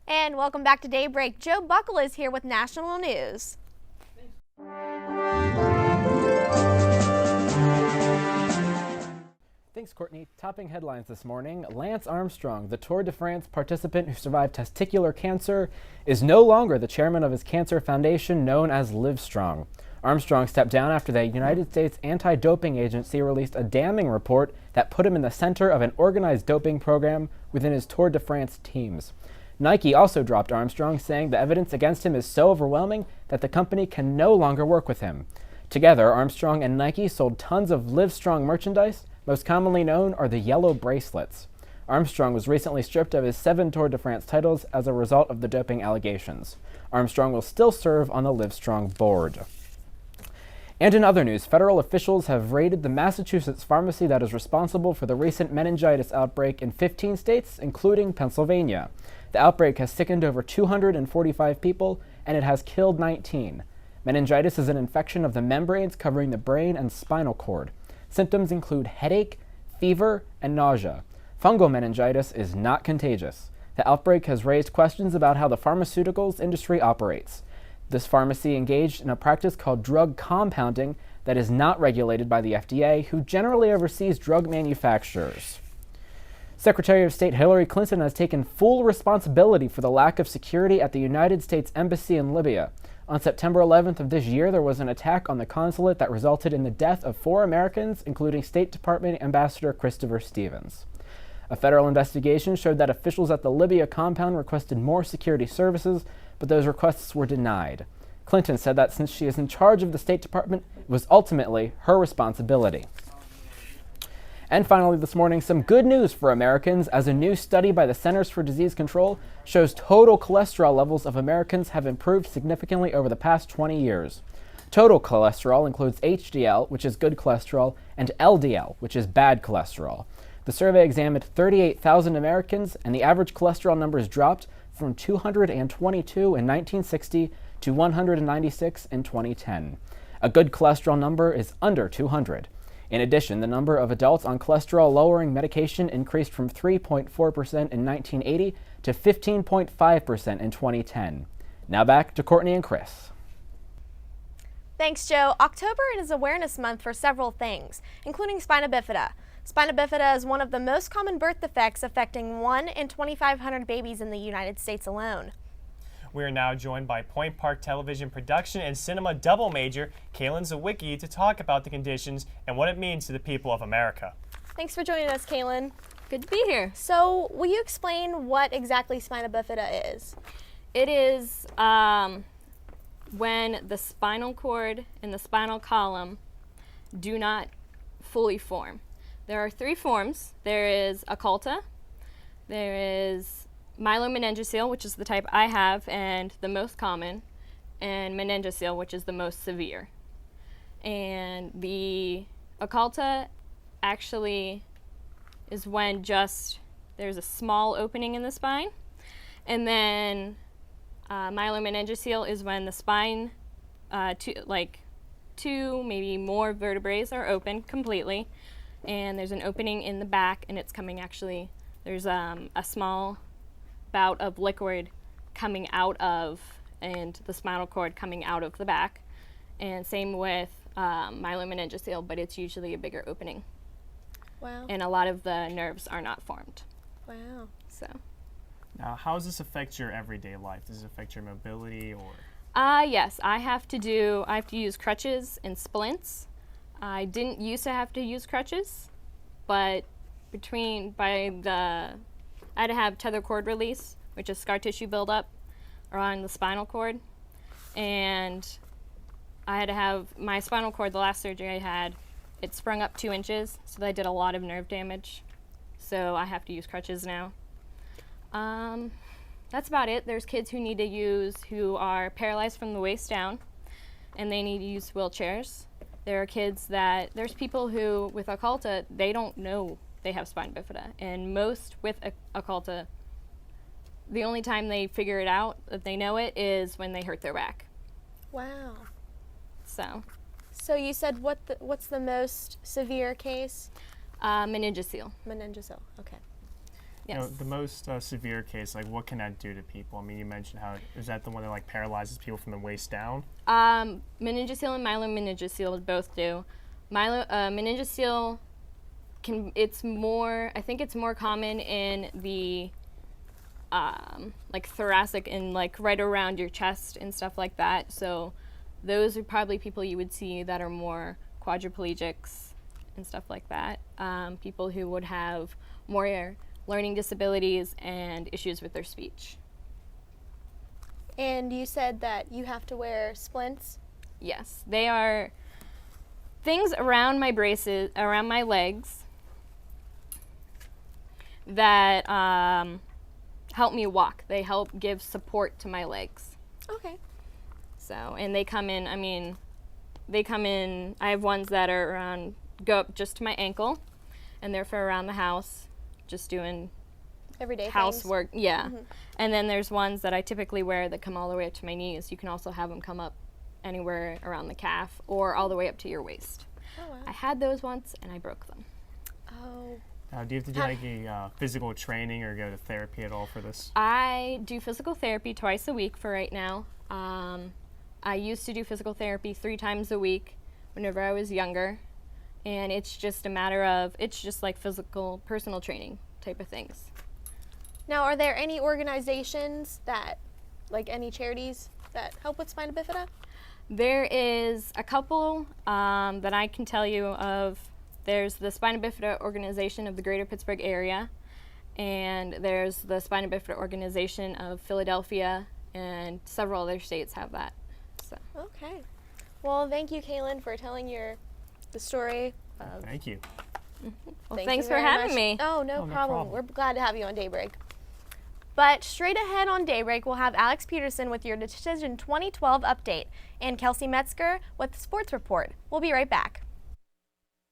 And welcome back to Daybreak. Joe Buckel is here with national news. Thanks, Courtney. Topping headlines this morning, Lance Armstrong, the Tour de France participant who survived testicular cancer, is no longer the chairman of his cancer foundation known as Livestrong. Armstrong stepped down after the United States Anti-Doping Agency released a damning report that put him in the center of an organized doping program within his Tour de France teams. Nike also dropped Armstrong, saying the evidence against him is so overwhelming that the company can no longer work with him. Together, Armstrong and Nike sold tons of Livestrong merchandise. Most commonly known are the yellow bracelets. Armstrong was recently stripped of his 7 Tour de France titles as a result of the doping allegations. Armstrong will still serve on the Livestrong board. And in other news, federal officials have raided the Massachusetts pharmacy that is responsible for the recent meningitis outbreak in 15 states, including Pennsylvania. The outbreak has sickened over 245 people, and it has killed 19. Meningitis is an infection of the membranes covering the brain and spinal cord. Symptoms include headache, fever, and nausea. Fungal meningitis is not contagious. The outbreak has raised questions about how the pharmaceuticals industry operates. This pharmacy engaged in a practice called drug compounding that is not regulated by the FDA, who generally oversees drug manufacturers. Secretary of State Hillary Clinton has taken full responsibility for the lack of security at the United States Embassy in Libya. On September 11th of this year, there was an attack on the consulate that resulted in the death of 4 Americans, including State Department Ambassador Christopher Stevens. A federal investigation showed that officials at the Libya compound requested more security services, but those requests were denied. Clinton said that since she is in charge of the State Department, it was ultimately her responsibility. And finally this morning, some good news for Americans, as a new study by the Centers for Disease Control shows total cholesterol levels of Americans have improved significantly over the past 20 years. Total cholesterol includes HDL, which is good cholesterol, and LDL, which is bad cholesterol. The survey examined 38,000 Americans, and the average cholesterol numbers dropped from 222 in 1960 to 196 in 2010. A good cholesterol number is under 200. In addition, the number of adults on cholesterol-lowering medication increased from 3.4% in 1980 to 15.5% in 2010. Now back to Courtney and Chris. Thanks, Joe. October is Awareness Month for several things, including Spina Bifida. Spina Bifida is one of the most common birth defects, affecting 1 in 2,500 babies in the United States alone. We are now joined by Point Park Television Production and Cinema double major Kaylin Zawicki to talk about the conditions and what it means to the people of America. Thanks for joining us, Kaylin. Good to be here. So, will you explain what exactly Spina Bifida is? It is when the spinal cord and the spinal column do not fully form. There are 3 forms. There is occulta, there is myelomeningocele, which is the type I have and the most common, and meningocele, which is the most severe. And the occulta actually is when just there's a small opening in the spine, and then myelomeningocele is when the spine, 2 maybe more vertebrae are open completely, and there's an opening in the back, and it's coming actually, there's a small bout of liquid coming out of, and the spinal cord coming out of the back. And same with myelomeningocele, but it's usually a bigger opening. Wow. And a lot of the nerves are not formed. Wow. So. Now, how does this affect your everyday life? Does it affect your mobility or? Yes, I have to use crutches and splints. I didn't used to have to use crutches, but I had to have tether cord release, which is scar tissue buildup around the spinal cord. And I had to have my spinal cord, the last surgery I had, it sprung up 2 inches, so I did a lot of nerve damage. So I have to use crutches now. That's about it. There's kids who are paralyzed from the waist down, and they need to use wheelchairs. There's people who, with occulta, they don't know they have spina bifida, and most with occulta, the only time they figure it out, that they know it, is when they hurt their back. Wow. So you said what's the most severe case? Meningocele. Meningocele, okay. Yes. The most severe case, like what can that do to people? I mean, you mentioned how, is that the one that like paralyzes people from the waist down? Meningocele and myelomeningocele both do. Meningocele I think it's more common in the like thoracic and like right around your chest and stuff like that. So those are probably people you would see that are more quadriplegics and stuff like that. People who would have more learning disabilities and issues with their speech. And you said that you have to wear splints? Yes, they are things around my braces, around my legs that help me walk. They help give support to my legs. Okay. So, and they come in, I have ones that are go up just to my ankle, and they're for around the house, just doing Everyday housework. Yeah. And then there's ones that I typically wear that come all the way up to my knees. You can also have them come up anywhere around the calf or all the way up to your waist. Oh, wow. I had those once and I broke them. Oh. Do you have to do like a physical training or go to therapy at all for this? I do physical therapy twice a week for right now. I used to do physical therapy 3 times a week whenever I was younger. And it's just a matter of, it's just like physical, personal training type of things. Now, are there any organizations that, like any charities that help with spina bifida? There is a couple that I can tell you of. There's the Spina Bifida Organization of the Greater Pittsburgh area, and there's the Spina Bifida Organization of Philadelphia, and several other states have that. So. Okay. Well, thank you, Kaylin, for telling the story. Thank you. Well, thanks for having me. Oh, no no problem. problem. We're glad to have you on Daybreak. But straight ahead on Daybreak, we'll have Alex Peterson with your Decision 2012 update and Kelsey Metzger with the Sports Report. We'll be right back.